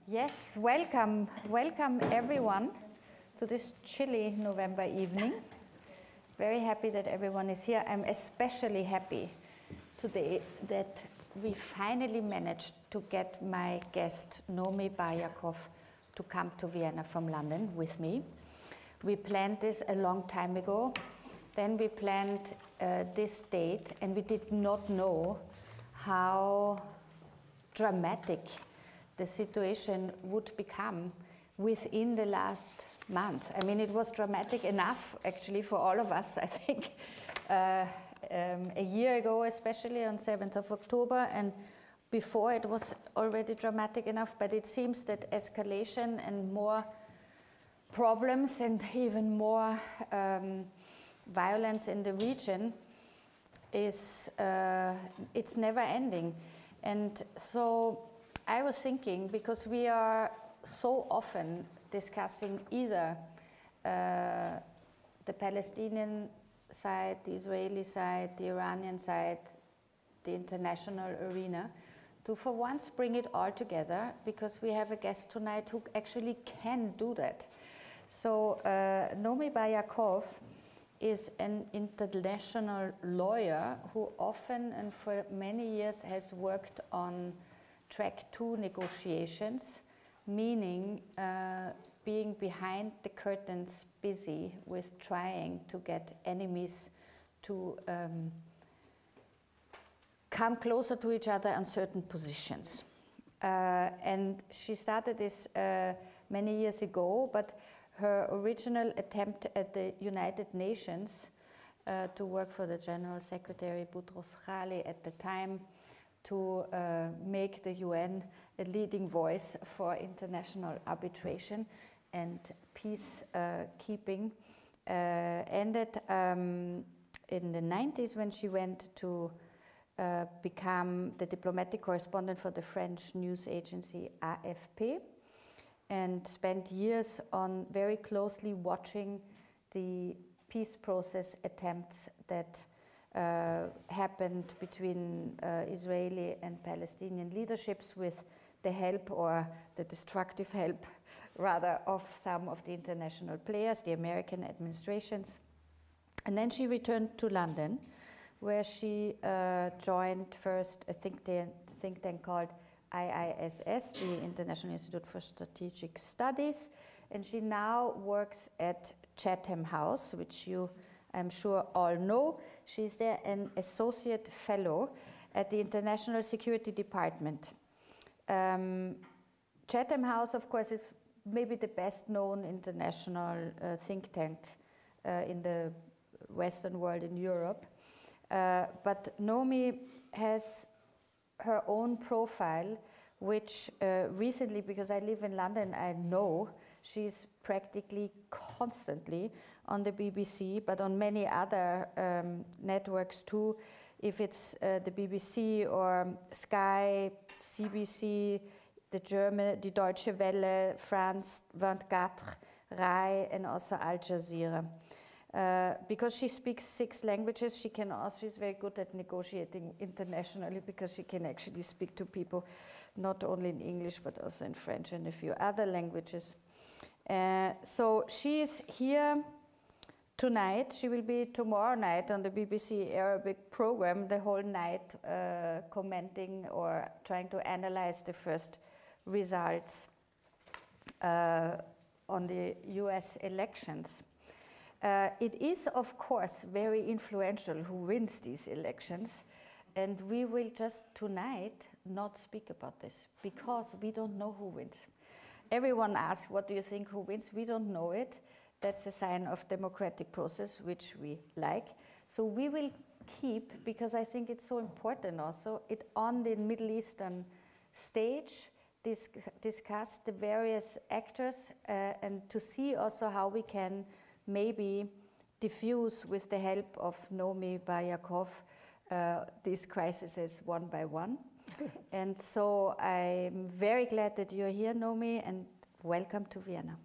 Yes, welcome everyone to this chilly November evening. Very happy that everyone is here. I'm especially happy today that we finally managed to get my guest Nomi Bar-Yaacov to come to Vienna from London with me. We planned this a long time ago. Then we planned this date, and we did not know how dramatic the situation would become within the last month. I mean, it was dramatic enough, actually, for all of us, I think, a year ago, especially on 7th of October, and before it was already dramatic enough, but it seems that escalation and more problems and even more violence in the region is, it's never ending. And so I was thinking, because we are so often discussing either the Palestinian side, the Israeli side, the Iranian side, the international arena, to for once bring it all together, because we have a guest tonight who actually can do that. So Nomi Bar-Yaacov is an international lawyer who often and for many years has worked on track 2 negotiations, meaning being behind the curtains, busy with trying to get enemies to come closer to each other on certain positions. And she started this many years ago, but her original attempt at the United Nations to work for the General Secretary Boutros Ghali at the time to make the UN a leading voice for international arbitration and peacekeeping ended in the 90s when she went to become the diplomatic correspondent for the French news agency AFP, and spent years on very closely watching the peace process attempts that happened between Israeli and Palestinian leaderships with the help, or the destructive help rather, of some of the international players, the American administrations. And then she returned to London, where she joined first a think tank called IISS, the International Institute for Strategic Studies, and she now works at Chatham House, which you, I'm sure, all know. She's there an associate fellow at the International Security Department. Chatham House, of course, is maybe the best known international think tank in the Western world, in Europe. But Nomi has her own profile, which recently, because I live in London, I know she's practically constantly on the BBC, but on many other networks too. If it's the BBC or Sky, CBC, the Deutsche Welle, France 24, RAI, and also Al Jazeera. Because she speaks 6 languages, she can also, she's very good at negotiating internationally, because she can actually speak to people not only in English but also in French and a few other languages. So she's here tonight. She will be tomorrow night on the BBC Arabic program the whole night, commenting or trying to analyze the first results on the US elections. It is, of course, very influential who wins these elections, and we will just tonight not speak about this, because we don't know who wins. Everyone asks, what do you think, who wins? We don't know it. That's a sign of democratic process, which we like. So we will keep, because I think it's so important also, it on the Middle Eastern stage, discuss the various actors, and to see also how we can maybe diffuse, with the help of Nomi Bar-Yaacov, these crises one by one. And so I'm very glad that you're here, Nomi, and welcome to Vienna.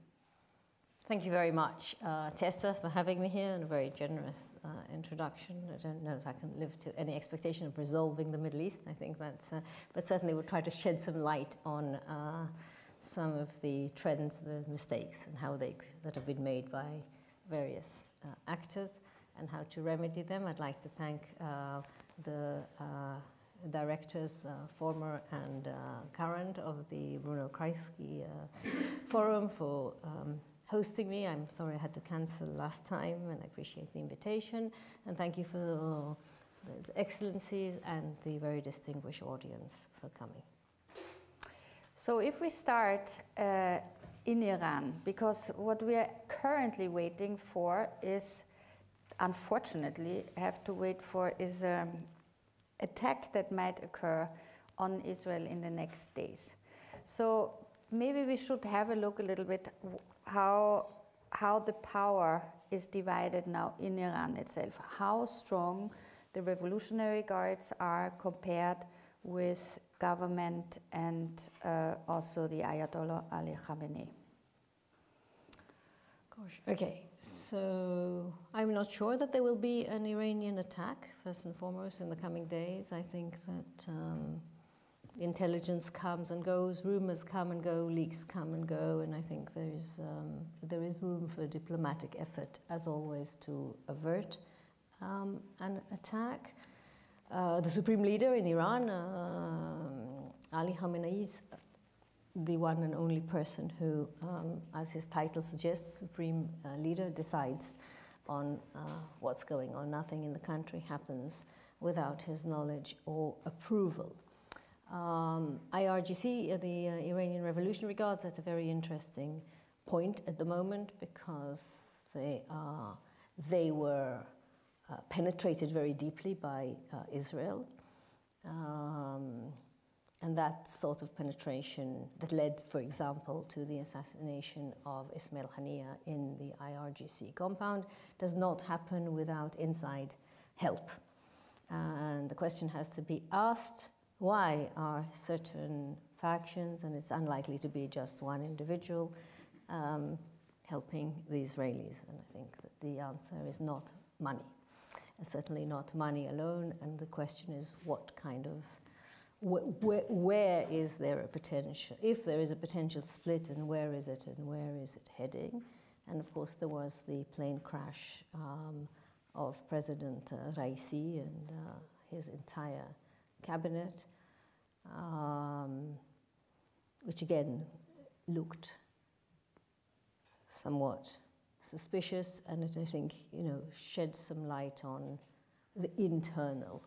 Thank you very much, Tessa, for having me here, and a very generous introduction. I don't know if I can live to any expectation of resolving the Middle East. I think that's, but certainly we'll try to shed some light on some of the trends, the mistakes, and how that have been made by various actors, and how to remedy them. I'd like to thank the directors, former and current, of the Bruno Kreisky Forum for hosting me. I'm sorry I had to cancel last time, and I appreciate the invitation. And thank you for the excellencies and the very distinguished audience for coming. So if we start in Iran, because what we are currently waiting for is, unfortunately, have to wait for is attack that might occur on Israel in the next days. So maybe we should have a look a little bit how the power is divided now in Iran itself, how strong the Revolutionary Guards are compared with government and also the Ayatollah Ali Khamenei. Gosh, okay, so I'm not sure that there will be an Iranian attack, first and foremost, in the coming days. I think that intelligence comes and goes, rumors come and go, leaks come and go, and I think there is room for diplomatic effort, as always, to avert an attack. The supreme leader in Iran, Ali Khamenei, is the one and only person who, as his title suggests, supreme leader, decides on what's going on. Nothing in the country happens without his knowledge or approval. IRGC, the Iranian Revolutionary Guards, at a very interesting point at the moment, because they were penetrated very deeply by Israel. And that sort of penetration that led, for example, to the assassination of Ismail Haniyeh in the IRGC compound does not happen without inside help. And the question has to be asked, why are certain factions, and it's unlikely to be just one individual, helping the Israelis? And I think that the answer is not money, and certainly not money alone. And the question is, what kind of where is there a potential, if there is a potential split, and where is it heading? And of course there was the plane crash of President Raisi and his entire cabinet, which again looked somewhat suspicious, and it, I think, shed some light on the internal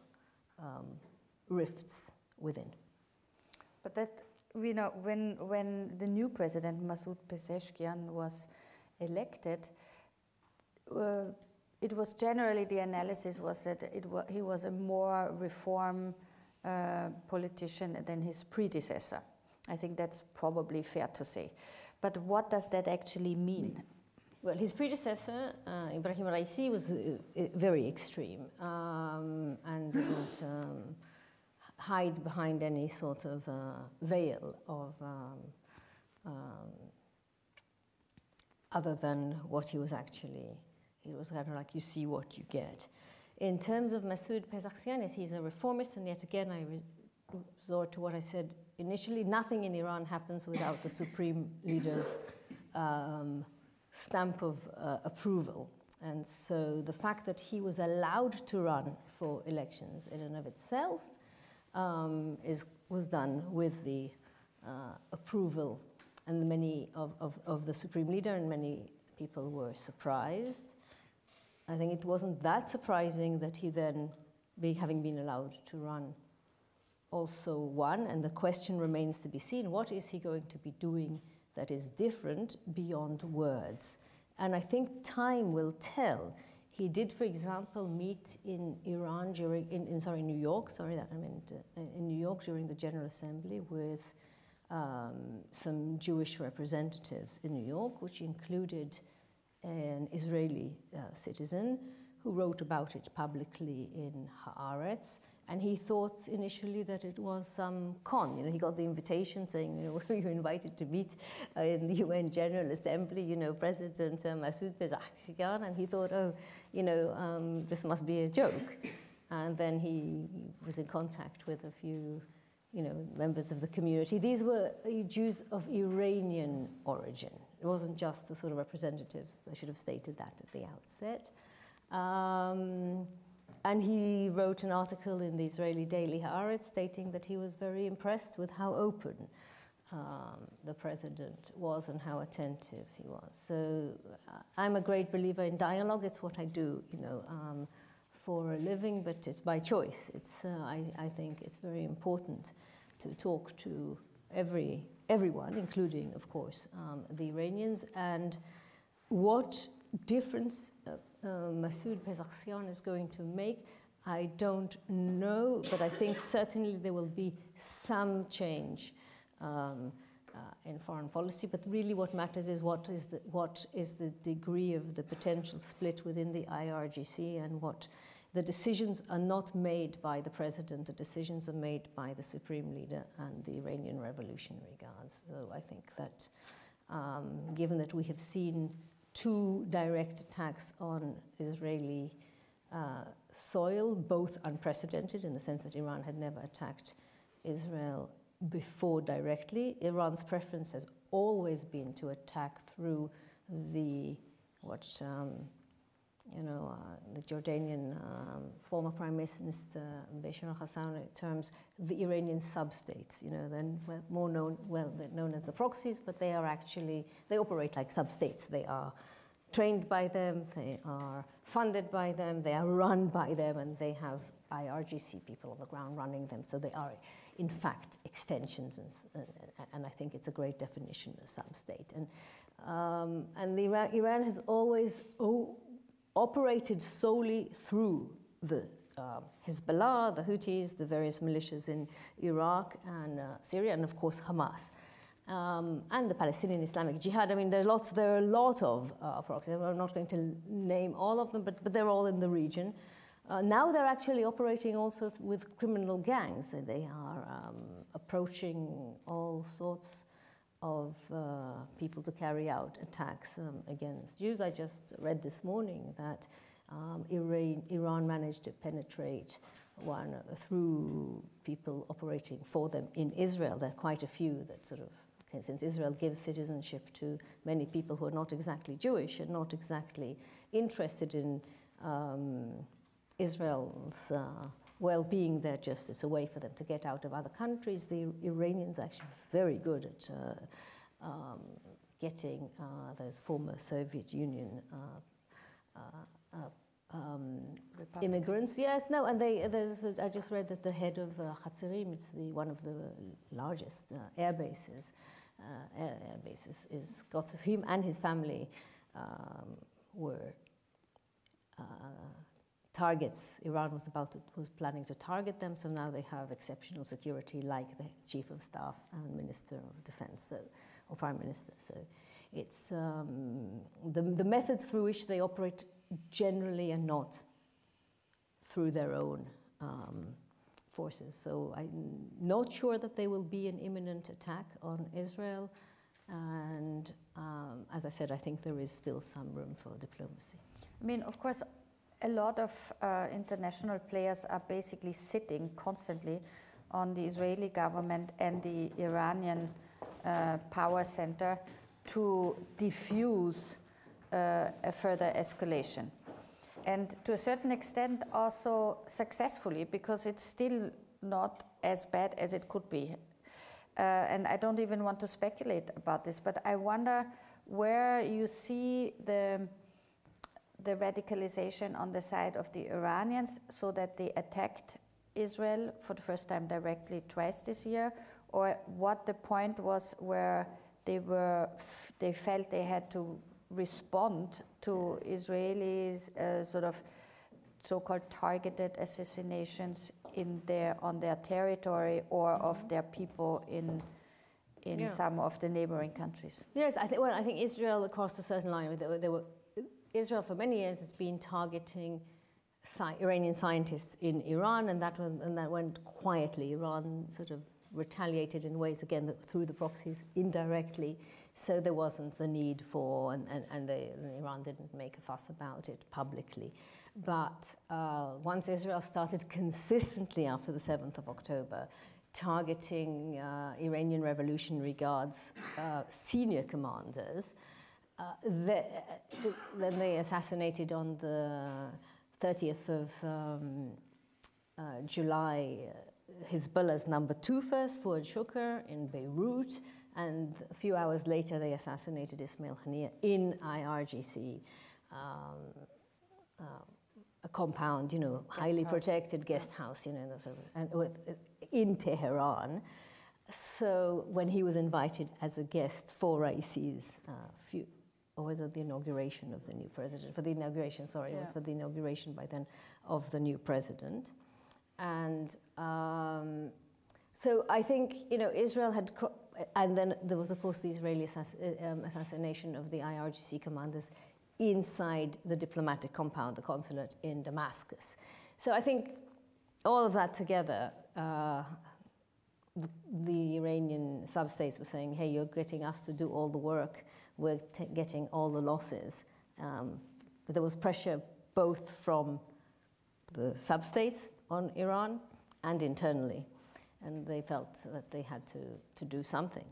rifts within. But that, when the new president, Masoud Pezeshkian, was elected, it was generally, the analysis was that he was a more reform politician than his predecessor. I think that's probably fair to say. But what does that actually mean? Well, his predecessor, Ibrahim Raisi, was very extreme and didn't hide behind any sort of veil of other than what he was actually. He was kind of like, you see what you get. In terms of Masoud Pezeshkian, he's a reformist, and yet again I resort to what I said initially. Nothing in Iran happens without the supreme leader's stamp of approval. And so the fact that he was allowed to run for elections in and of itself was done with the approval, and many of the supreme leader, and many people were surprised. I think it wasn't that surprising that he then, having been allowed to run, also won, and the question remains to be seen, what is he going to be doing that is different beyond words? And I think time will tell. He did, for example, meet in Iran in New York, in New York during the General Assembly with some Jewish representatives in New York, which included an Israeli citizen who wrote about it publicly in Haaretz. And he thought initially that it was some con. He got the invitation saying, you're invited to meet in the UN General Assembly, President Masoud Pezeshkian, and he thought, this must be a joke. And then he was in contact with a few members of the community. These were Jews of Iranian origin. It wasn't just the sort of representatives. I should have stated that at the outset. And he wrote an article in the Israeli daily Haaretz stating that he was very impressed with how open the president was and how attentive he was. So I'm a great believer in dialogue. It's what I do, for a living, but it's by choice. It's I think it's very important to talk to everyone, including, of course, the Iranians, and what difference Masoud Pezeshkian is going to make, I don't know, but I think certainly there will be some change in foreign policy. But really what matters is what is the degree of the potential split within the IRGC, and what the decisions are not made by the president, the decisions are made by the supreme leader and the Iranian Revolutionary Guards. So I think that given that we have seen 2 direct attacks on Israeli soil, both unprecedented in the sense that Iran had never attacked Israel before directly. Iran's preference has always been to attack through the Jordanian former Prime Minister Bashar al-Assad terms the Iranian sub-states. Then more known, they're known as the proxies, but they operate like sub-states. They are trained by them, they are funded by them, they are run by them, and they have IRGC people on the ground running them. So they are, in fact, extensions, and I think it's a great definition of sub-state. And Iran has always operated solely through the Hezbollah, the Houthis, the various militias in Iraq and Syria, and of course Hamas. And the Palestinian Islamic Jihad. I mean, there are a lot of proxies. I'm not going to name all of them, but they're all in the region. Now they're actually operating also with criminal gangs. They are approaching all sorts of people to carry out attacks against Jews. I just read this morning that Iran managed to penetrate one through people operating for them in Israel. There are quite a few that sort of, since Israel gives citizenship to many people who are not exactly Jewish and not exactly interested in Israel's well-being, it's a way for them to get out of other countries. The Iranians are actually very good at getting those former Soviet Union immigrants. Yes, no, and I just read that the head of Hatzerim, it's one of the largest air bases, is got him and his family were targets. Iran was planning to target them, so now they have exceptional security, like the chief of staff and minister of defense, or prime minister. So it's the methods through which they operate generally are not through their own forces. So I'm not sure that there will be an imminent attack on Israel. And as I said, I think there is still some room for diplomacy. I mean, of course, a lot of international players are basically sitting constantly on the Israeli government and the Iranian power center to diffuse a further escalation. And to a certain extent also successfully, because it's still not as bad as it could be. And I don't even want to speculate about this, but I wonder where you see the radicalization on the side of the Iranians, so that they attacked Israel for the first time directly twice this year, or what the point was where they felt they had to respond to Israelis' sort of so-called targeted assassinations on their territory or of their people in some of the neighboring countries. Yes, I think Israel crossed a certain line. Israel for many years has been targeting Iranian scientists in Iran, and that went quietly. Iran sort of retaliated in ways, again, through the proxies indirectly, so there wasn't the need for, and Iran didn't make a fuss about it publicly. But once Israel started consistently after the 7th of October targeting Iranian Revolutionary Guard's senior commanders. Then they assassinated on the 30th of July Hezbollah's number 2 first, Fuad Shukr, in Beirut, and a few hours later they assassinated Ismail Haniyeh in IRGC, a compound, you know, highly protected guest house, you know, in Tehran. So when he was invited as a guest for Raisi's or was it the inauguration of the new president? For the inauguration, sorry, it was for the inauguration by then of the new president. And so I think, you know, Israel had, and then there was, of course, the Israeli assassination of the IRGC commanders inside the diplomatic compound, the consulate in Damascus. So I think all of that together, the Iranian sub-states were saying, hey, you're getting us to do all the work, we're getting all the losses. But there was pressure both from the sub-states on Iran and internally, and they felt that they had to do something.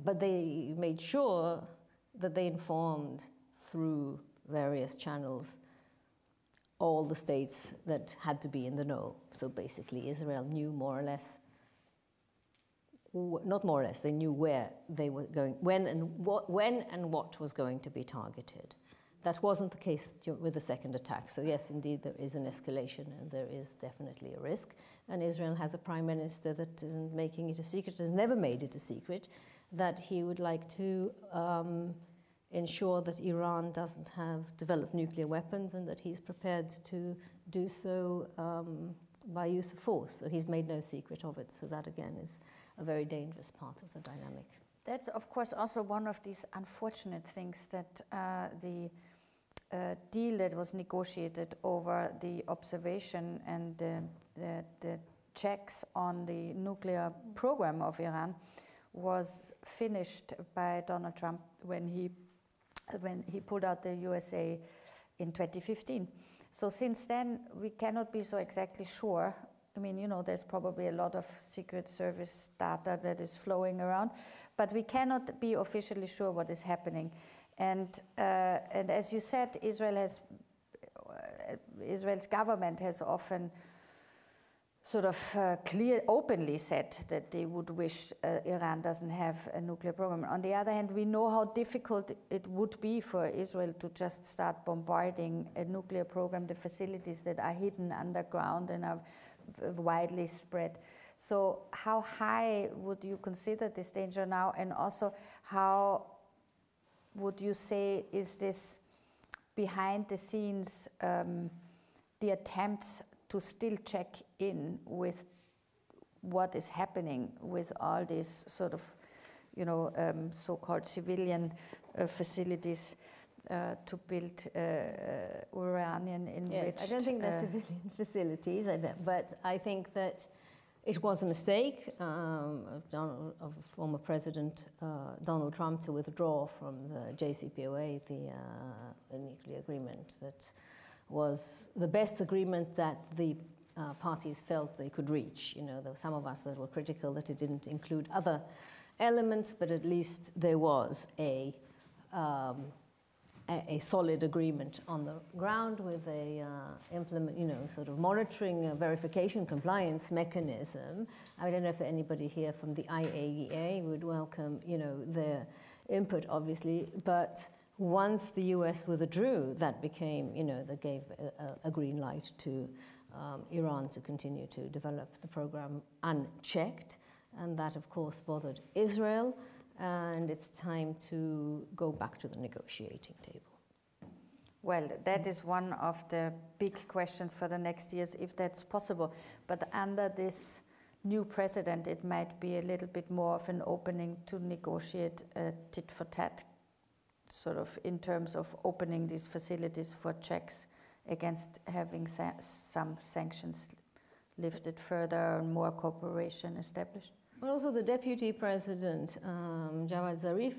But they made sure that they informed through various channels all the states that had to be in the know. So basically Israel knew more or less, not more or less, they knew where they were going, when and what was going to be targeted. That wasn't the case with the second attack. So yes, indeed, there is an escalation and there is definitely a risk. And Israel has a prime minister that isn't making it a secret, has never made it a secret, that he would like to ensure that Iran doesn't have developed nuclear weapons and that he's prepared to do so by use of force. So he's made no secret of it. So that, again, is a very dangerous part of the dynamic. That's, of course, also one of these unfortunate things that the deal that was negotiated over the observation and the checks on the nuclear program of Iran was finished by Donald Trump when he pulled out the USA in 2015. So since then, we cannot be so exactly sure. I mean, you know, there's probably a lot of Secret Service data that is flowing around, but we cannot be officially sure what is happening. And as you said, Israel's government has often sort of openly said that they would wish Iran doesn't have a nuclear program. On the other hand, we know how difficult it would be for Israel to just start bombarding a nuclear program, the facilities that are hidden underground and are widely spread. So how high would you consider this danger now? And also, how would you say is this behind the scenes, the attempts to still check in with what is happening with all these sort of, you know, so-called civilian facilities to build Iranian enriched... Yes, I don't think they're civilian facilities, but I think that it was a mistake of former President Donald Trump to withdraw from the JCPOA, the nuclear agreement that was the best agreement that the parties felt they could reach. You know, there were some of us that were critical that it didn't include other elements, but at least there was a solid agreement on the ground with a sort of monitoring, verification, compliance mechanism. I don't know if anybody here from the IAEA would welcome, you know, their input, obviously, but once the US withdrew, that became, you know, that gave a green light to Iran to continue to develop the program unchecked, and that, of course, bothered Israel. And it's time to go back to the negotiating table. Well, that is one of the big questions for the next years, if that's possible. But under this new president, it might be a little bit more of an opening to negotiate a tit for tat, sort of in terms of opening these facilities for checks against having some sanctions lifted further and more cooperation established. But also the deputy president, Javad Zarif,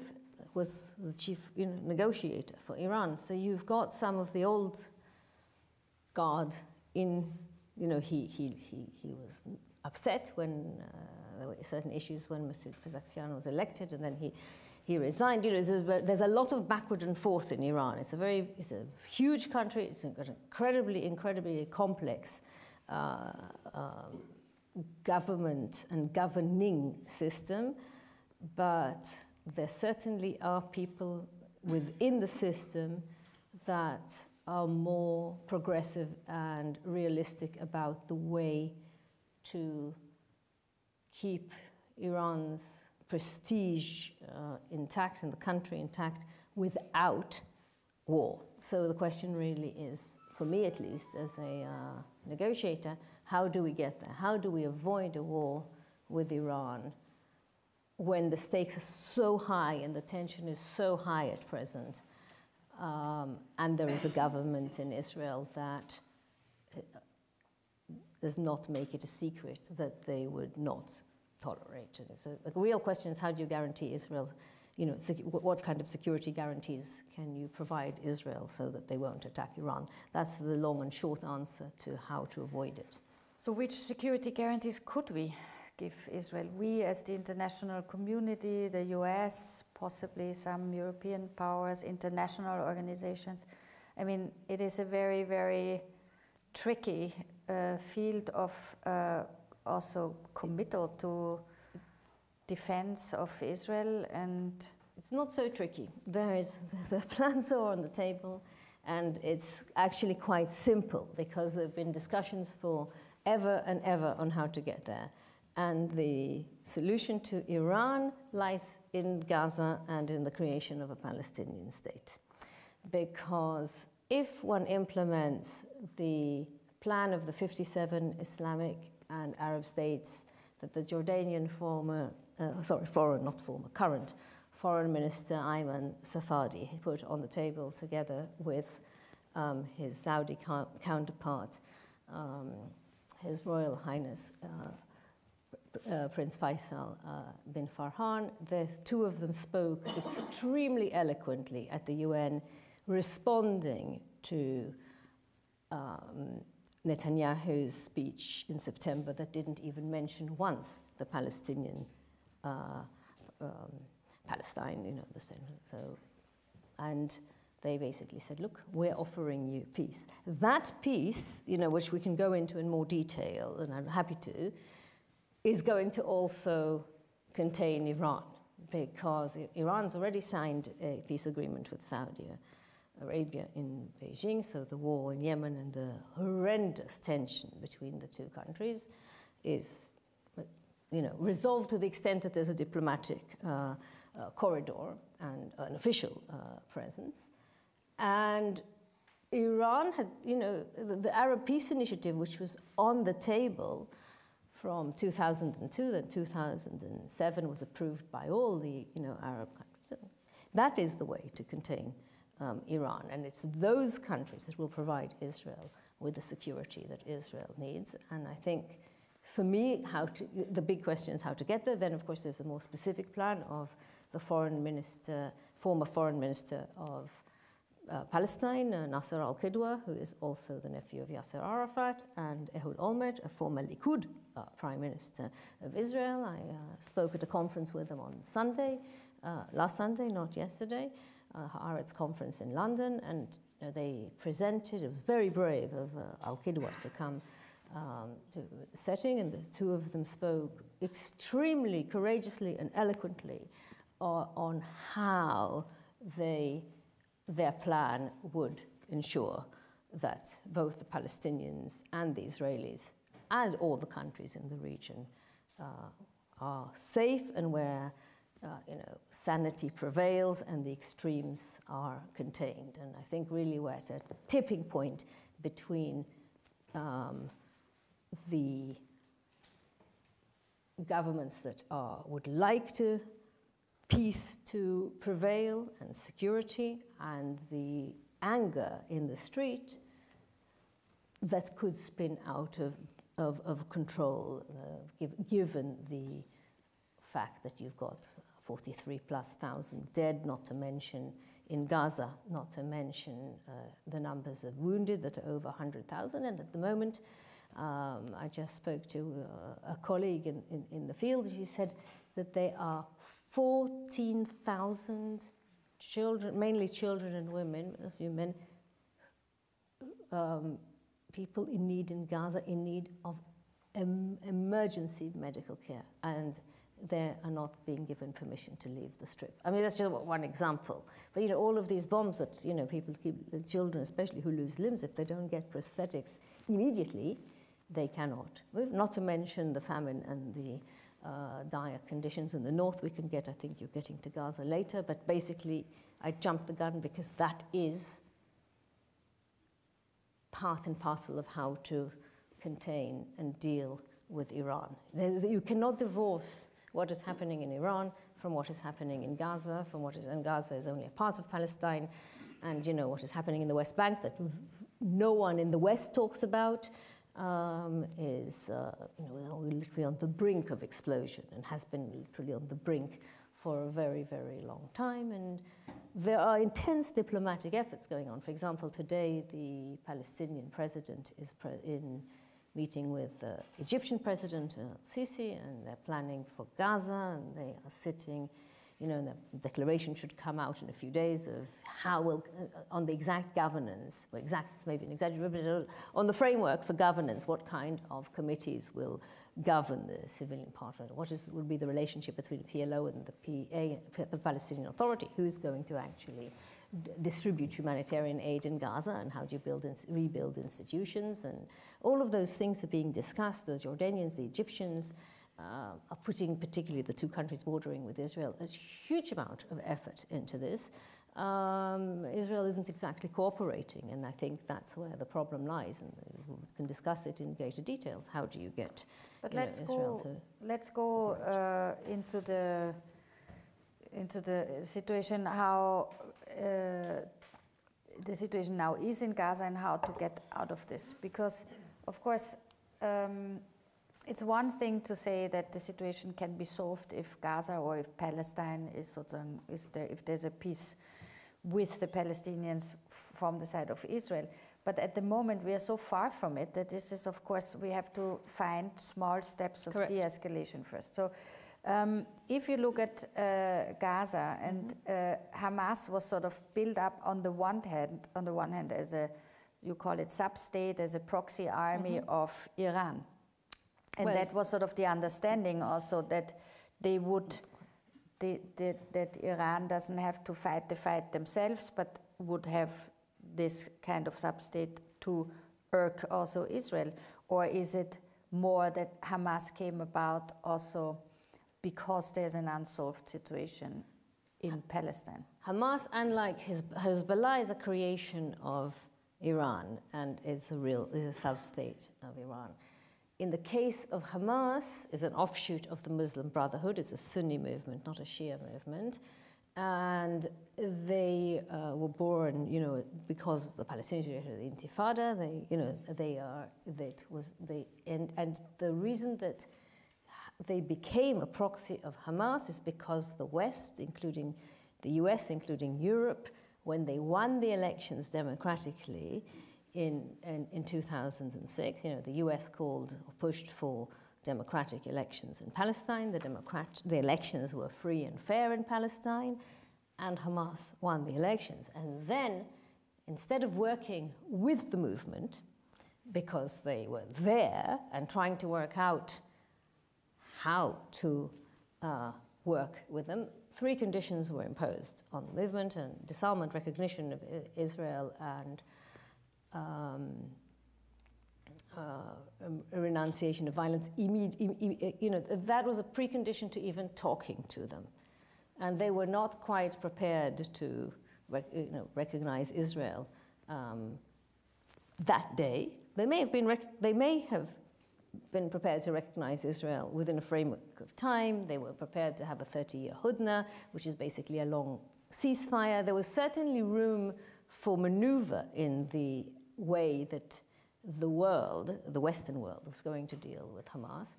was the chief negotiator for Iran. So you've got some of the old guard in, you know, he was upset when there were certain issues when Masoud Pezeshkian was elected, and then he resigned. You know, there's a lot of backward and forth in Iran. It's a huge country. It's an incredibly complex government and governing system, but there certainly are people within the system that are more progressive and realistic about the way to keep Iran's prestige intact and the country intact without war. So the question really is, for me at least, as a negotiator, how do we get there? How do we avoid a war with Iran when the stakes are so high and the tension is so high at present, and there is a government in Israel that does not make it a secret that they would not tolerate it. So the real question is, how do you guarantee Israel, you know, what kind of security guarantees can you provide Israel so that they won't attack Iran? That's the long and short answer to how to avoid it. So which security guarantees could we give Israel? We as the international community, the US, possibly some European powers, international organizations. I mean, it is a very, very tricky field of also committal to defense of Israel, and it's not so tricky. The plans are on the table, and it's actually quite simple because there have been discussions for ever and ever on how to get there. And the solution to Iran lies in Gaza and in the creation of a Palestinian state. Because if one implements the plan of the 57 Islamic and Arab states that the Jordanian current Foreign Minister Ayman Safadi put on the table together with his Saudi counterpart, His Royal Highness Prince Faisal bin Farhan. The two of them spoke extremely eloquently at the UN, responding to Netanyahu's speech in September that didn't even mention once the Palestinian, Palestine, you know, the center. So, and they basically said, look, we're offering you peace. That peace, you know, which we can go into in more detail, and I'm happy to, is going to also contain Iran, because Iran's already signed a peace agreement with Saudi Arabia in Beijing, so the war in Yemen and the horrendous tension between the two countries is, you know, resolved to the extent that there's a diplomatic corridor and an official presence. And Iran had, you know, the Arab Peace Initiative, which was on the table from 2002, then 2007 was approved by all the, you know, Arab countries. So that is the way to contain Iran, and it's those countries that will provide Israel with the security that Israel needs. And I think, for me, the big question is how to get there. Then, of course, there's a more specific plan of the former foreign minister of Palestine, Nasser al-Qidwa, who is also the nephew of Yasser Arafat, and Ehud Olmert, a former Likud prime minister of Israel. I spoke at a conference with them on Sunday, last Sunday, not yesterday, Haaretz conference in London, and they presented, it was very brave of al-Qidwa to come to the setting, and the two of them spoke extremely courageously and eloquently on how their plan would ensure that both the Palestinians and the Israelis and all the countries in the region are safe, and where you know, sanity prevails and the extremes are contained. And I think really we're at a tipping point between the governments that would like peace to prevail and security, and the anger in the street that could spin out of control, given the fact that you've got 43,000+ dead, not to mention in Gaza, not to mention the numbers of wounded that are over 100,000. And at the moment, I just spoke to a colleague in the field. She said that there are 14,000 children, mainly children and women, a few men, people in need in Gaza, in need of emergency medical care, and they are not being given permission to leave the strip. I mean, that's just one example. But, you know, all of these bombs that, you know, people keep, children especially who lose limbs, if they don't get prosthetics immediately, they cannot. Not to mention the famine and the dire conditions in the north we can get. I think you're getting to Gaza later, but basically I jumped the gun because that is part and parcel of how to contain and deal with Iran. You cannot divorce what is happening in Iran from what is happening in Gaza, and Gaza is only a part of Palestine, and you know what is happening in the West Bank that no one in the West talks about is you know, literally on the brink of explosion and has been literally on the brink for a very, very long time. And there are intense diplomatic efforts going on. For example, today the Palestinian President is in meeting with the Egyptian President Sisi, and they're planning for Gaza, and they are sitting, you know, and the declaration should come out in a few days of how will, on the exact governance, well, exact is maybe an exaggeration, but on the framework for governance, what kind of committees will govern the civilian part of it? What will be the relationship between the PLO and the PA, the Palestinian Authority? Who is going to actually distribute humanitarian aid in Gaza, and how do you rebuild institutions? And all of those things are being discussed. The Jordanians, the Egyptians are putting, particularly the two countries bordering with Israel, a huge amount of effort into this. Israel isn't exactly cooperating, and I think that's where the problem lies, and we can discuss it in greater details. How do you get let's go into the situation, how the situation now is in Gaza and how to get out of this. Because, of course, it's one thing to say that the situation can be solved if Gaza or if Palestine is if there's a peace with the Palestinians from the side of Israel. But at the moment, we are so far from it that this is, of course, we have to find small steps of de-escalation first. So if you look at Gaza, and Hamas was sort of built up on the one hand as a, you call it sub-state, as a proxy army of Iran. And that was sort of the understanding also that they would, that Iran doesn't have to fight the fight themselves, but would have this kind of sub-state to irk also Israel? Or is it more that Hamas came about also because there's an unsolved situation in Palestine? Hamas, unlike Hezbollah, is a creation of Iran and is a sub-state of Iran. In the case of Hamas, is an offshoot of the Muslim Brotherhood. It's a Sunni movement, not a Shia movement. And they were born, you know, because of the Palestinian the Intifada. And the reason that they became a proxy of Hamas is because the West, including the US, including Europe, when they won the elections democratically in 2006, you know, the US called or pushed for democratic elections in Palestine. The elections were free and fair in Palestine, and Hamas won the elections. And then, instead of working with the movement, because they were there and trying to work out how to work with them, three conditions were imposed on the movement: and disarmament, recognition of Israel, and a renunciation of violence. You know, that was a precondition to even talking to them, and they were not quite prepared to, recognize Israel that day. They may have been prepared to recognize Israel within a framework of time. They were prepared to have a 30-year hudna, which is basically a long ceasefire. There was certainly room for maneuver in the way that the world, the Western world, was going to deal with Hamas.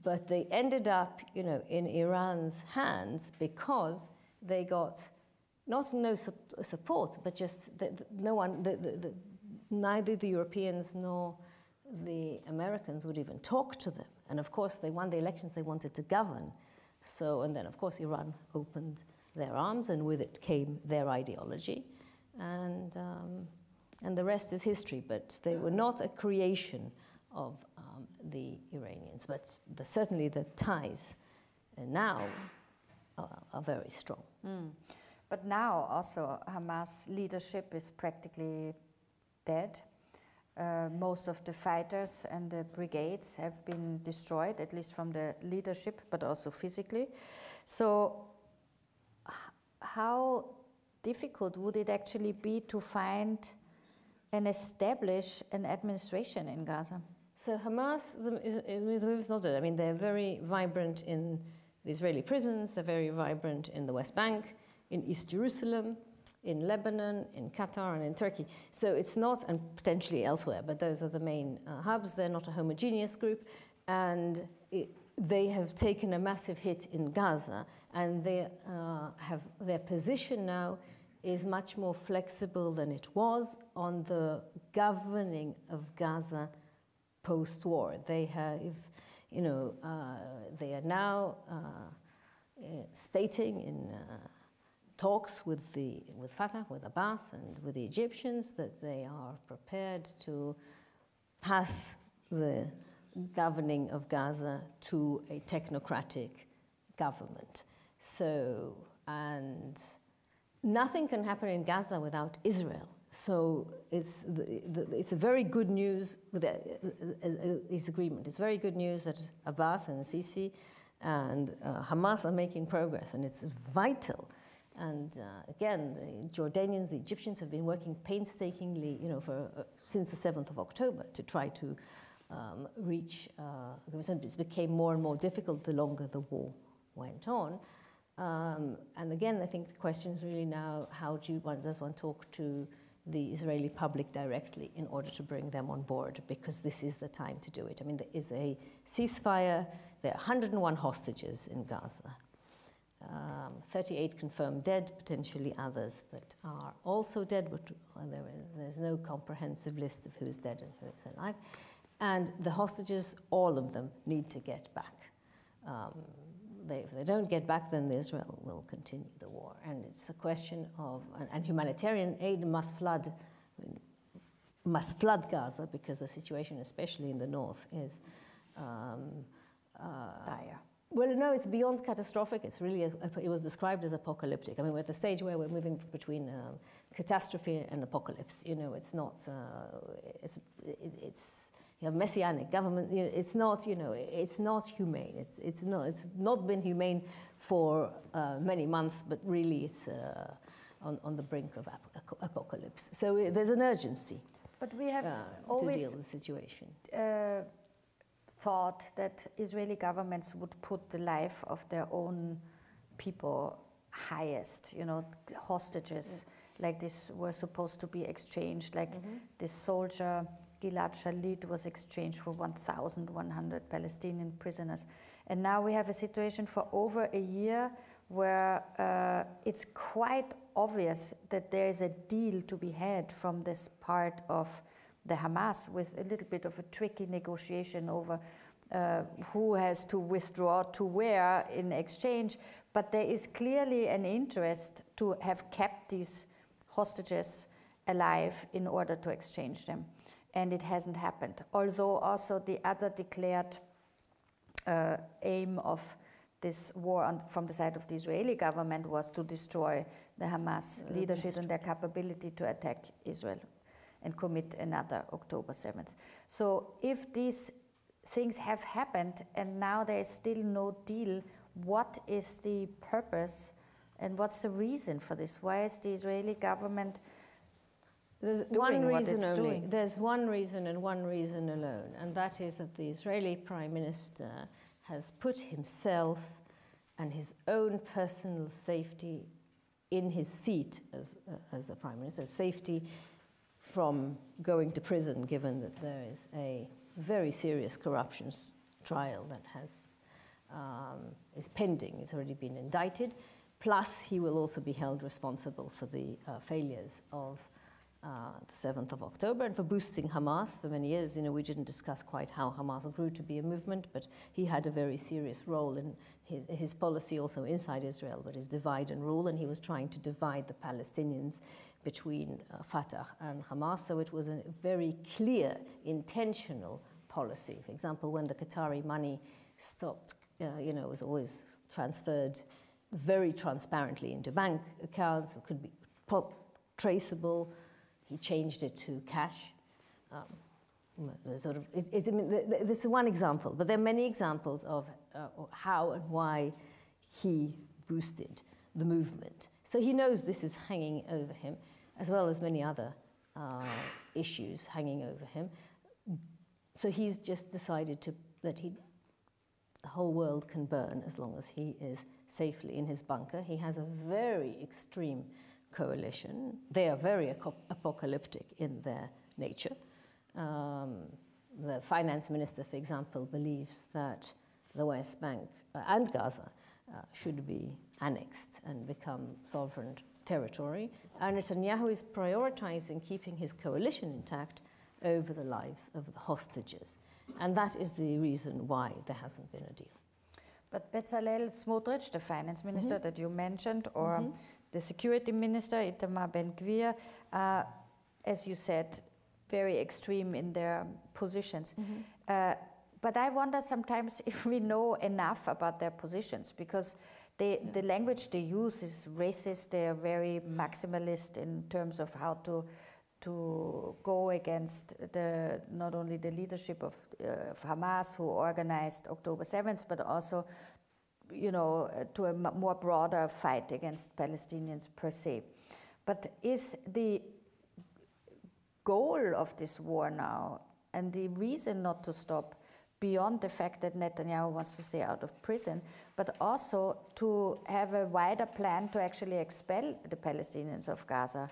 But they ended up, you know, in Iran's hands because they got no support, but just no one, neither the Europeans nor the Americans would even talk to them. And of course, they won the elections, they wanted to govern. So, and then of course, Iran opened their arms, and with it came their ideology. And the rest is history, but they were not a creation of the Iranians. But certainly the ties now are very strong. But now also Hamas leadership is practically dead. Most of the fighters and the brigades have been destroyed, at least from the leadership, but also physically. So how difficult would it actually be to find and establish an administration in Gaza? So Hamas is not dead. I mean, they're very vibrant in the Israeli prisons, they're very vibrant in the West Bank, in East Jerusalem, in Lebanon, in Qatar, and in Turkey. So it's not, and potentially elsewhere, but those are the main hubs. They're not a homogeneous group, and they have taken a massive hit in Gaza, and they have their position now is much more flexible than it was on the governing of Gaza post-war. They have, they are now stating in talks with Fatah, with Abbas, and with the Egyptians that they are prepared to pass the governing of Gaza to a technocratic government. So, and nothing can happen in Gaza without Israel. So it's a very good news with this agreement. It's very good news that Abbas and Sisi and Hamas are making progress, and it's vital. And again, the Jordanians, the Egyptians have been working painstakingly, since the 7th of October to try to reach agreement. It became more and more difficult the longer the war went on. And again, I think the question is really now, does one talk to the Israeli public directly in order to bring them on board, because this is the time to do it. I mean, there is a ceasefire, there are 101 hostages in Gaza. 38 confirmed dead, potentially others that are also dead, but there's no comprehensive list of who's dead and who's alive. And the hostages, all of them, need to get back. If they don't get back, then Israel will continue the war. And it's a question of, and humanitarian aid must flood Gaza, because the situation, especially in the north, is dire. Well, no, it's beyond catastrophic. It's really, it was described as apocalyptic. I mean, we're at the stage where we're moving between catastrophe and apocalypse. It's not, you have messianic government. It's not, it's not humane. It's not been humane for many months, but really it's on the brink of apocalypse. So there's an urgency. But we have always to deal with the situation. Thought that Israeli governments would put the life of their own people highest. Hostages like this were supposed to be exchanged. Like this soldier Gilad Shalit was exchanged for 1,100 Palestinian prisoners. And now we have a situation for over a year where it's quite obvious that there is a deal to be had from this part of the Hamas, with a little bit of a tricky negotiation over who has to withdraw to where in exchange. But there is clearly an interest to have kept these hostages alive in order to exchange them. And it hasn't happened. Although also the other declared aim of this war from the side of the Israeli government was to destroy the Hamas leadership and their capability to attack Israel and commit another October 7th. So if these things have happened and now there is still no deal, what is the purpose and what's the reason for this? Why is the Israeli government There's one reason only. There's one reason and one reason alone, and that is that the Israeli Prime Minister has put himself and his own personal safety in his seat as a Prime Minister, safety from going to prison, given that there is a very serious corruption trial that is pending. It's already been indicted. Plus, he will also be held responsible for the failures of the 7th of October, and for boosting Hamas for many years. You know, we didn't discuss quite how Hamas grew to be a movement, but he had a very serious role in his policy also inside Israel, but his divide and rule, and he was trying to divide the Palestinians between Fatah and Hamas. So it was a very clear, intentional policy. For example, when the Qatari money stopped, you know, was always transferred very transparently into bank accounts. It could be traceable. He changed it to cash. I mean, this is one example, but there are many examples of how and why he boosted the movement. So he knows this is hanging over him, as well as many other issues hanging over him. So he's just decided that the whole world can burn as long as he is safely in his bunker. He has a very extreme coalition. They are very apocalyptic in their nature. The finance minister, for example, believes that the West Bank and Gaza should be annexed and become sovereign territory. And Netanyahu is prioritizing keeping his coalition intact over the lives of the hostages. And that is the reason why there hasn't been a deal. But Bezalel Smotrich, the finance minister that you mentioned, or the security minister, Itamar Ben-Gvir, as you said, very extreme in their positions. But I wonder sometimes if we know enough about their positions, because the language they use is racist. They are very maximalist in terms of how to go against not only the leadership of Hamas, who organized October 7th, but also, you know, to a more broader fight against Palestinians per se. But is the goal of this war now, and the reason not to stop, beyond the fact that Netanyahu wants to stay out of prison, but also to have a wider plan to actually expel the Palestinians of Gaza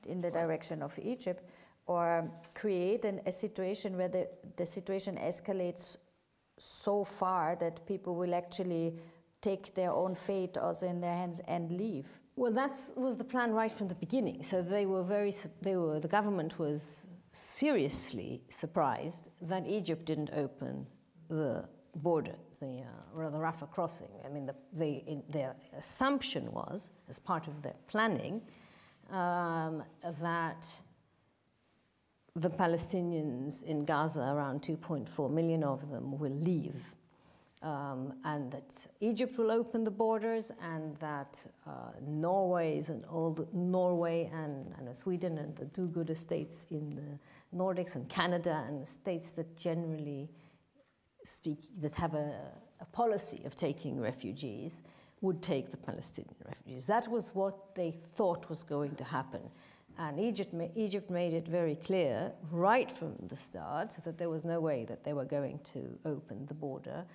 in the direction of Egypt, or create a situation where the situation escalates so far that people will actually take their own fate also in their hands and leave? Well, that was the plan right from the beginning. So the government was seriously surprised that Egypt didn't open the border, the Rafah crossing. I mean, their assumption was, as part of their planning, that the Palestinians in Gaza, around 2.4 million of them, will leave, and that Egypt will open the borders, and that Norway and Sweden and the two good states in the Nordics and Canada and the states that generally have a policy of taking refugees would take the Palestinian refugees. That was what they thought was going to happen. And Egypt made it very clear right from the start that there was no way that they were going to open the border.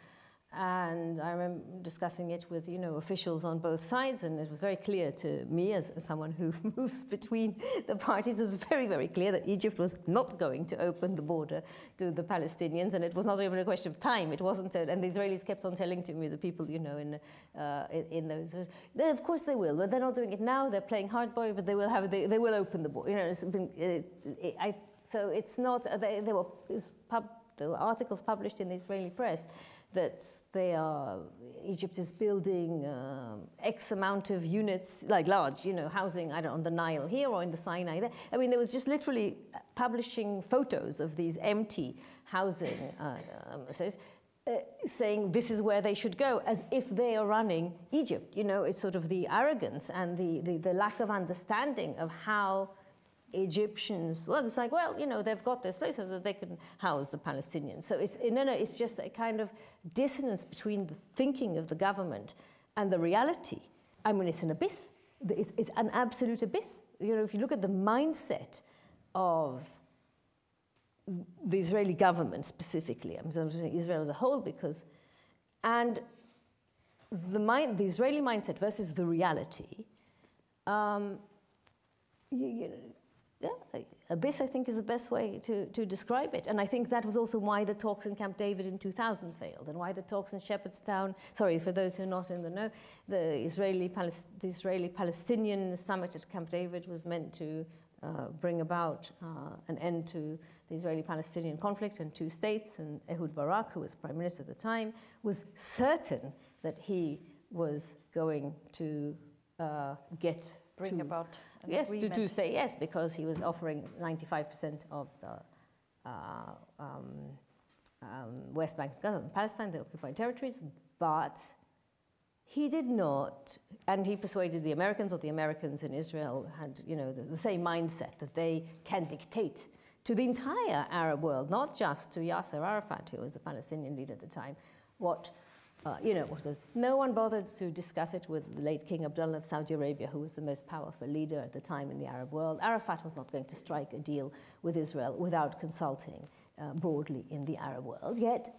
And I remember discussing it with, officials on both sides, and it was very clear to me, as someone who moves between the parties, it was very, very clear that Egypt was not going to open the border to the Palestinians, and it was not even a question of time. It wasn't, and the Israelis kept on telling to me, the people, in those, of course they will, but they're not doing it now. They're playing hardball, but they will open the border. So it's not. There were articles published in the Israeli press that Egypt is building X amount of units, like large, housing, I don't know, on the Nile here or in the Sinai there. I mean, there was just literally publishing photos of these empty housing, saying this is where they should go, as if they are running Egypt. It's sort of the arrogance and the lack of understanding of how Egyptians, it's like, they've got this place so that they can house the Palestinians. So it's just a kind of dissonance between the thinking of the government and the reality. I mean, it's an abyss. It's an absolute abyss. If you look at the mindset of the Israeli government specifically, I'm saying Israel as a whole, and the Israeli mindset versus the reality, abyss, I think, is the best way to describe it. And I think that was also why the talks in Camp David in 2000 failed, and why the talks in Shepherdstown, for those who are not in the know, the Israeli-Palestinian summit at Camp David was meant to bring about an end to the Israeli-Palestinian conflict and 2 states. And Ehud Barak, who was prime minister at the time, was certain that he was going to bring about an yes, agreement. to stay, yes, because he was offering 95% of the West Bank, Gaza, and Palestine, the occupied territories, but he did not, and he persuaded the Americans, or the Americans in Israel had, you know, the same mindset that they can dictate to the entire Arab world, not just to Yasser Arafat, who was the Palestinian leader at the time, what, you know, no one bothered to discuss it with the late King Abdullah of Saudi Arabia, who was the most powerful leader at the time in the Arab world. Arafat was not going to strike a deal with Israel without consulting broadly in the Arab world. Yet,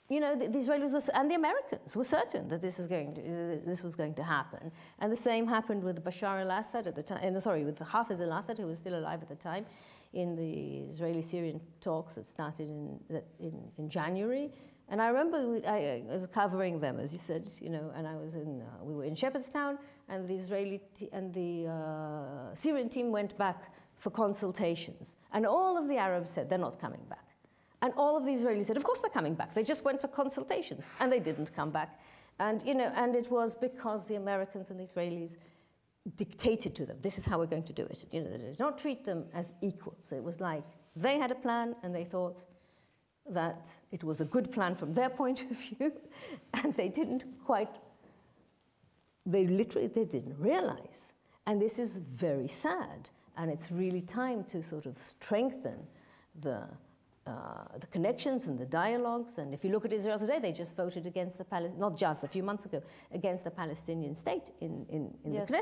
you know, the Israelis and the Americans were certain that this was going to happen. And the same happened with Bashar al-Assad at the time, with Hafiz al-Assad, who was still alive at the time, in the Israeli-Syrian talks that started in January. And I remember I was covering them, as you said, you know, and we were in Shepherdstown, and the Syrian team went back for consultations. And all of the Arabs said, they're not coming back. And all of the Israelis said, of course they're coming back. They just went for consultations, and they didn't come back. And, you know, and it was because the Americans and the Israelis dictated to them, this is how we're going to do it. You know, they did not treat them as equals. It was like they had a plan, and they thought that it was a good plan from their point of view, and they didn't didn't realize. And this is very sad, and it's really time to sort of strengthen the connections and the dialogues. And if you look at Israel today, they just voted against not just a few months ago, against the Palestinian State in yes. the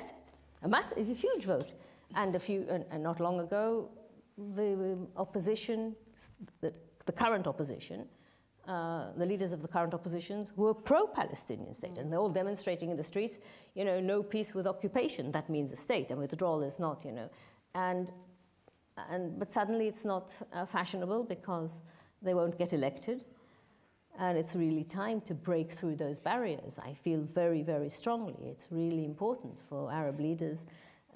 Knesset. A huge vote. And not long ago, the opposition, the current opposition, the leaders of the current oppositions were pro-Palestinian state, and they're all demonstrating in the streets, you know, no peace with occupation, that means a state, and withdrawal is not, you know. But suddenly it's not fashionable because they won't get elected. And it's really time to break through those barriers. I feel very, very strongly. It's really important for Arab leaders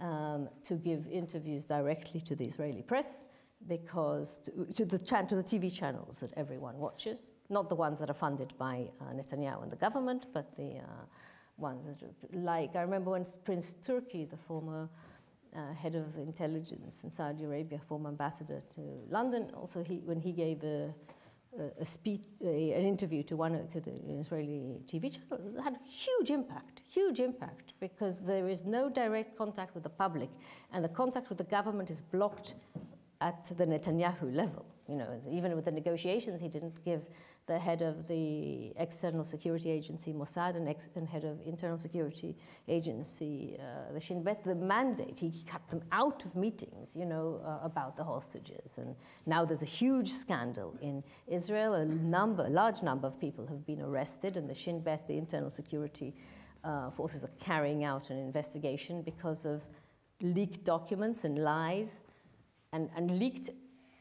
to give interviews directly to the Israeli press, because to the TV channels that everyone watches, not the ones that are funded by Netanyahu and the government, but the ones that are, like, I remember when Prince Turki, the former head of intelligence in Saudi Arabia, former ambassador to London, also when he gave an interview to the Israeli TV channel, it had huge impact, because there is no direct contact with the public, and the contact with the government is blocked at the Netanyahu level. You know, even with the negotiations, he didn't give the head of the external security agency, Mossad, and head of internal security agency, the Shin Bet, the mandate. He cut them out of meetings, you know, about the hostages. And now there's a huge scandal in Israel. A large number of people have been arrested, and the Shin Bet, the internal security forces, are carrying out an investigation because of leaked documents and lies, and leaked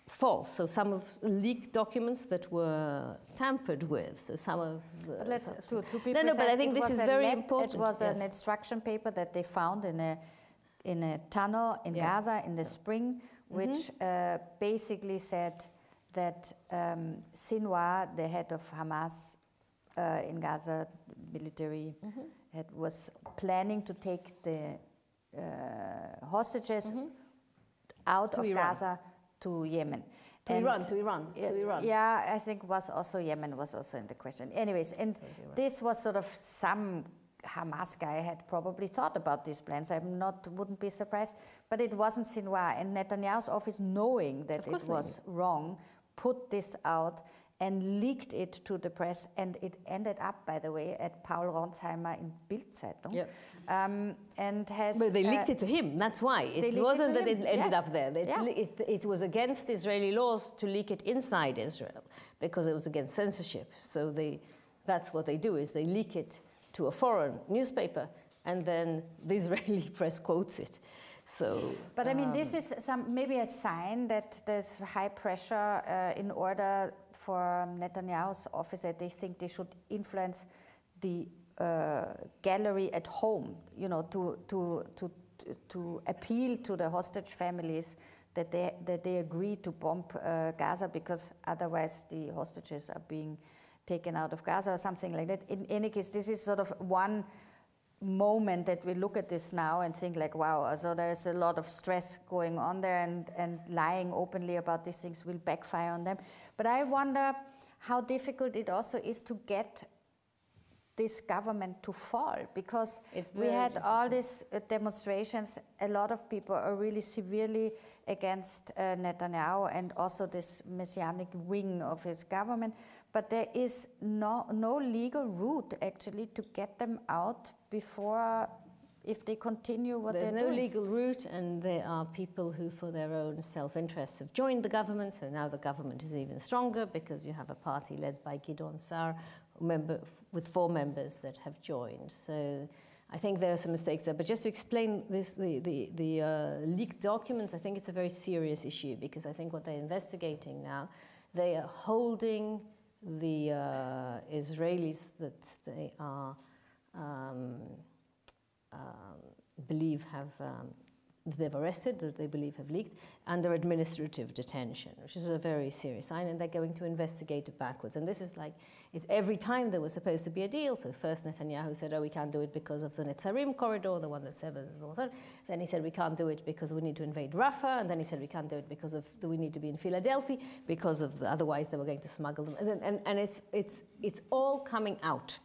false. So some of leaked documents that were tampered with. So some of the... But let's, to be no, precise, but I think this is very important. It was an instruction paper that they found in a tunnel in Gaza in the spring, which basically said that Sinwar, the head of Hamas in Gaza, military head, was planning to take the hostages out of Iran. Gaza to Yemen. To Iran. Yeah, I think Yemen was also in the question. Anyways, and this was sort of, some Hamas guy had probably thought about these plans. Wouldn't be surprised, but it wasn't Sinwar. And Netanyahu's office, knowing that it was wrong, put this out and leaked it to the press, and it ended up, by the way, at Paul Ronsheimer in Bild-Zeitung. Yep. And has... But they leaked it to him, that's why. It wasn't that it ended up there. It was against Israeli laws to leak it inside Israel, because it was against censorship. So that's what they do, is they leak it to a foreign newspaper, and then the Israeli press quotes it. So, but I mean, this is maybe a sign that there's high pressure in order for Netanyahu's office, that they think they should influence the gallery at home, you know, to to appeal to the hostage families that they agree to bomb Gaza, because otherwise the hostages are being taken out of Gaza or something like that. In any case, this is sort of one moment that we look at this now and think like, wow, so there's a lot of stress going on there, and lying openly about these things will backfire on them. But I wonder how difficult it also is to get this government to fall, because we had all these demonstrations. A lot of people are really severely against Netanyahu and also this messianic wing of his government, but there is no legal route actually to get them out before, if they continue what they're doing. There's no legal route, and there are people who, for their own self-interests, have joined the government, so now the government is even stronger because you have a party led by Gideon Sa'ar, with 4 members that have joined. So I think there are some mistakes there. But just to explain this, the leaked documents, I think it's a very serious issue, because I think what they're investigating now, they are holding the Israelis that they are believe have they've arrested, that they believe have leaked, under administrative detention, which is a very serious sign, and they're going to investigate it backwards. And this is like, it's every time there was supposed to be a deal. So first Netanyahu said, oh, we can't do it because of the Netzarim corridor, the one that severs the north. Then he said, we can't do it because we need to invade Rafah. And then he said, we can't do it because of we need to be in Philadelphia, because of otherwise they were going to smuggle them. And it's all coming out.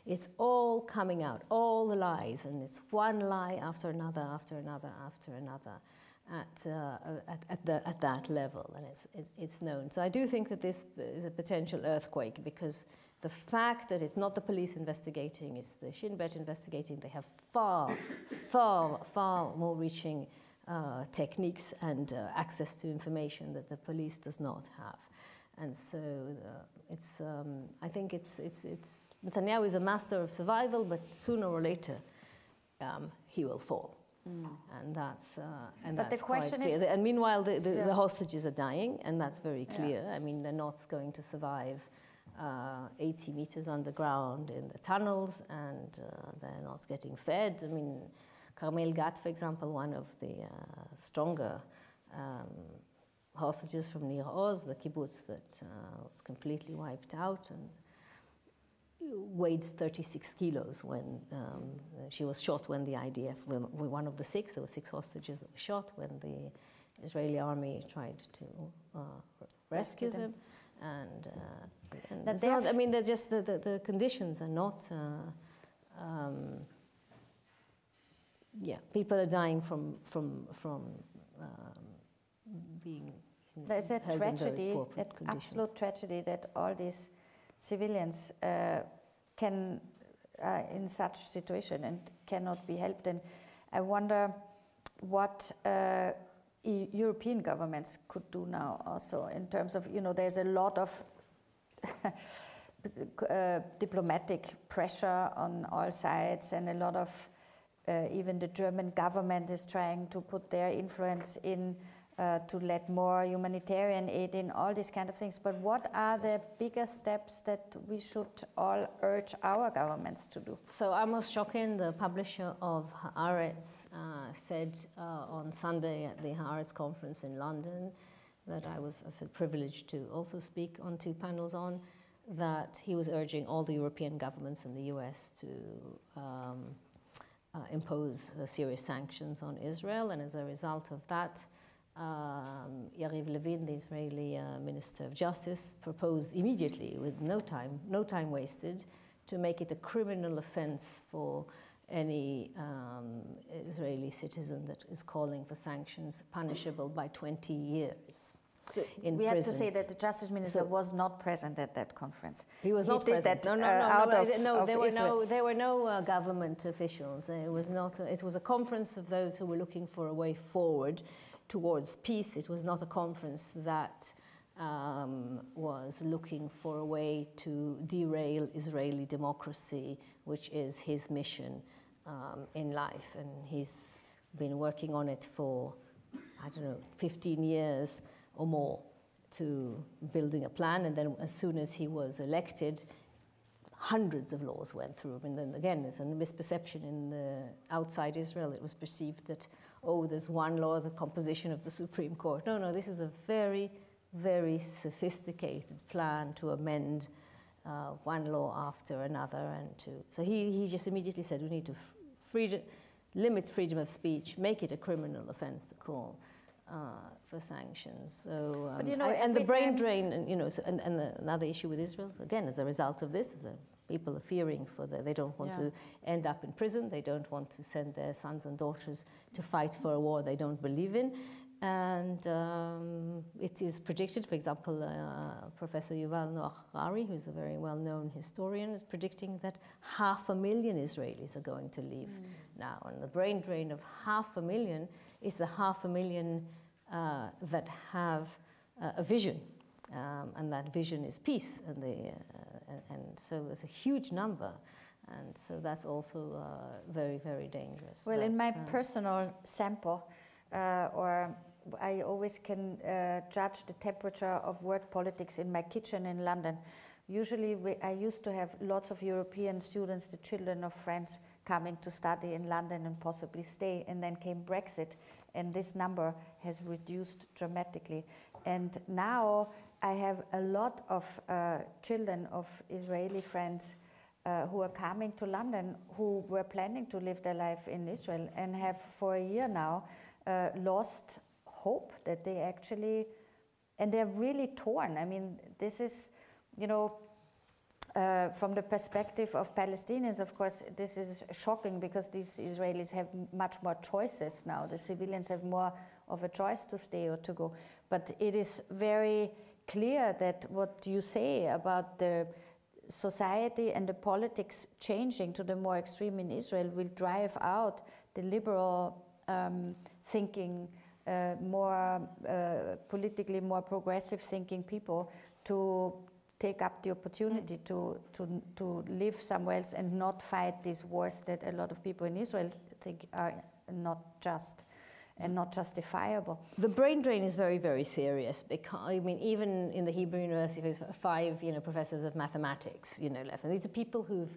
It's all coming out, all the lies, and it's one lie after another, after another, after another, at that level, and it's known. So I do think that this is a potential earthquake, because the fact that it's not the police investigating, it's the Shin Bet investigating, they have far, far, far more reaching techniques and access to information that the police does not have. And so I think it's Netanyahu is a master of survival, but sooner or later he will fall. And that's quite clear. And meanwhile, the hostages are dying, and that's very clear. I mean, they're not going to survive 80 meters underground in the tunnels, and they're not getting fed. I mean, Carmel Gat, for example, one of the stronger hostages from Nir Oz, the kibbutz that was completely wiped out, and weighed 36 kilos when she was shot, when the IDF were one of the 6. There were 6 hostages that were shot when the Israeli army tried to rescue them. And I mean, they're just the conditions are not. People are dying from being. There's a tragedy, an absolute tragedy, that all these civilians can in such situation and cannot be helped. And I wonder what European governments could do now also, in terms of, there's a lot of diplomatic pressure on all sides, and a lot of even the German government is trying to put their influence in to let more humanitarian aid in, all these kind of things. But what are the biggest steps that we should all urge our governments to do? So Amos Shokin, the publisher of Haaretz, said on Sunday at the Haaretz conference in London, that I was privileged to also speak on 2 panels on, that he was urging all the European governments and the US to impose serious sanctions on Israel, and as a result of that, Yariv Levin, the Israeli Minister of Justice, proposed immediately, with no time wasted, to make it a criminal offense for any Israeli citizen that is calling for sanctions, punishable by 20 years. We have to say that the Justice Minister was not present at that conference. He was not present. There were no government officials. It was not. It was a conference of those who were looking for a way forward towards peace. It was not a conference that was looking for a way to derail Israeli democracy, which is his mission in life. And he's been working on it for, 15 years or more, to building a plan. And then as soon as he was elected, hundreds of laws went through. And then again, there's a misperception outside Israel. It was perceived that, oh, there's one law, the composition of the Supreme Court. No, this is a very, very sophisticated plan to amend one law after another. So he just immediately said, we need to limit freedom of speech, make it a criminal offense to call for sanctions. So, but, you know, and the brain drain, and another issue with Israel, again, as a result of this, the people are fearing they don't want to end up in prison. They don't want to send their sons and daughters to fight for a war they don't believe in. And it is predicted, for example, Professor Yuval Noah Harari, who's a very well-known historian, is predicting that 500,000 Israelis are going to leave now. And the brain drain of 500,000 is the 500,000 that have a vision, and that vision is peace. And so it's a huge number. And so that's also very, very dangerous. Well, in my personal sample, or I always can judge the temperature of world politics in my kitchen in London. Usually I used to have lots of European students, the children of friends, coming to study in London and possibly stay, and then came Brexit, and this number has reduced dramatically. And now I have a lot of children of Israeli friends who are coming to London, who were planning to live their life in Israel and have for a year now lost hope that they actually, and they're really torn. I mean, this is, from the perspective of Palestinians, of course, this is shocking because these Israelis have much more choices now. The civilians have more of a choice to stay or to go. But it is very clear that what you say about the society and the politics changing to the more extreme in Israel will drive out the liberal thinking, more politically more progressive thinking people to take up the opportunity to live somewhere else and not fight these wars that a lot of people in Israel think are not just and not justifiable. The brain drain is very, very serious because, I mean, even in the Hebrew University, there's 5, professors of mathematics, left. And these are people who've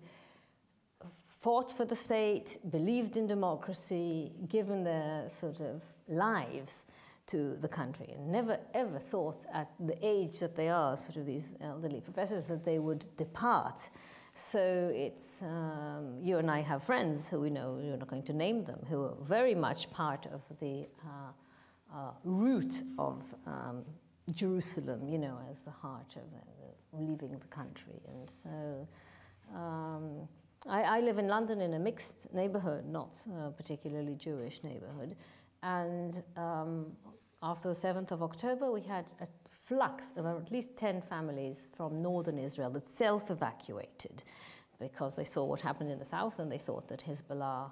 fought for the state, believed in democracy, given their sort of lives to the country, and never ever thought at the age that they are, sort of these elderly professors, that they would depart. So it's, you and I have friends who we know, you're not going to name them, who are very much part of the root of Jerusalem, as the heart of leaving the country. And so I live in London in a mixed neighborhood, not a particularly Jewish neighborhood. And after the 7th of October, we had a flux of at least 10 families from northern Israel that self-evacuated because they saw what happened in the south and they thought that Hezbollah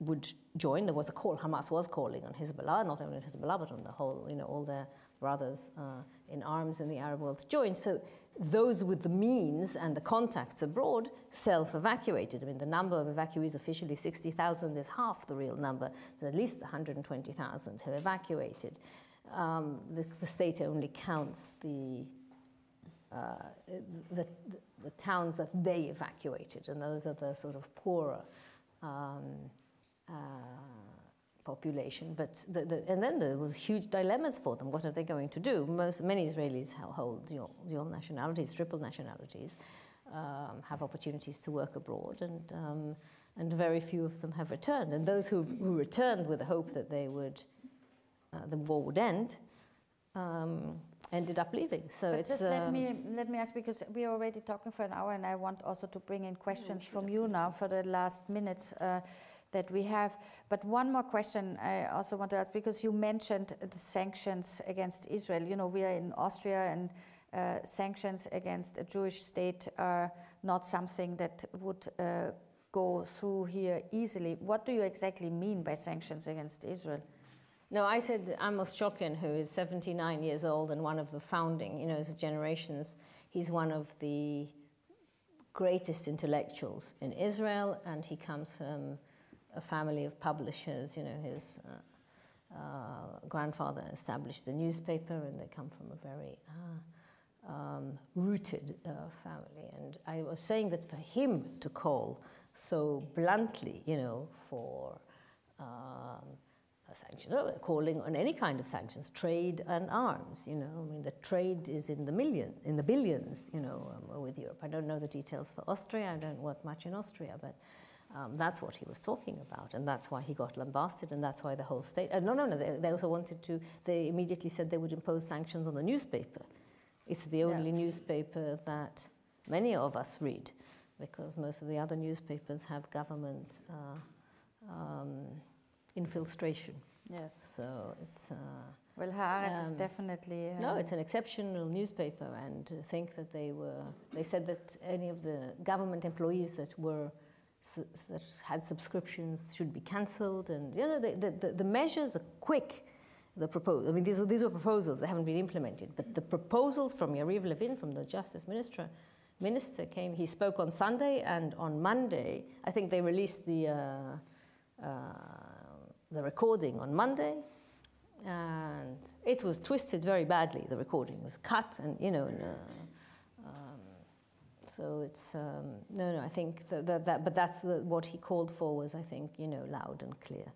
would join. There was a call, Hamas was calling on Hezbollah, not only on Hezbollah, but on the whole, all their brothers in arms in the Arab world to join. So those with the means and the contacts abroad self-evacuated. I mean, the number of evacuees, officially 60,000, is half the real number. There's at least 120,000 who evacuated. The state only counts the towns that they evacuated, and those are the sort of poorer population. But and then there was huge dilemmas for them. What are they going to do? Many Israelis hold dual nationalities, triple nationalities, have opportunities to work abroad, and very few of them have returned. And those who returned with the hope that they would the war would end, ended up leaving. So but it's just let me ask, because we are already talking for an hour, and I want also to bring in questions from you now for the last minutes that we have. But one more question I also want to ask, because you mentioned the sanctions against Israel. We are in Austria, and sanctions against a Jewish state are not something that would go through here easily. What do you exactly mean by sanctions against Israel? No, I said Amos Chokin, who is 79 years old and one of the founding, generations. He's one of the greatest intellectuals in Israel, and he comes from a family of publishers. His grandfather established the newspaper, and they come from a very rooted family. And I was saying that for him to call so bluntly, you know, for sanctions, calling on any kind of sanctions, trade and arms, you know, I mean, the trade is in the billions, you know, with Europe. I don't know the details for Austria, I don't work much in Austria, but that's what he was talking about, and that's why he got lambasted, and that's why the whole state, they also wanted to, they immediately said they would impose sanctions on the newspaper. It's the only newspaper that many of us read, because most of the other newspapers have government infiltration. Yes. So it's... well, Haaretz is definitely... no, it's an exceptional newspaper, and to think that they said that any of the government employees that had subscriptions should be cancelled, and, you know, the measures are quick. I mean, these were proposals, they haven't been implemented, but the proposals from Yariv Levin, from the Justice Minister came, he spoke on Sunday, and on Monday, I think they released the recording on Monday, and it was twisted very badly. The recording was cut, and, you know, so it's no. I think but that's what he called for was, I think, you know, loud and clear.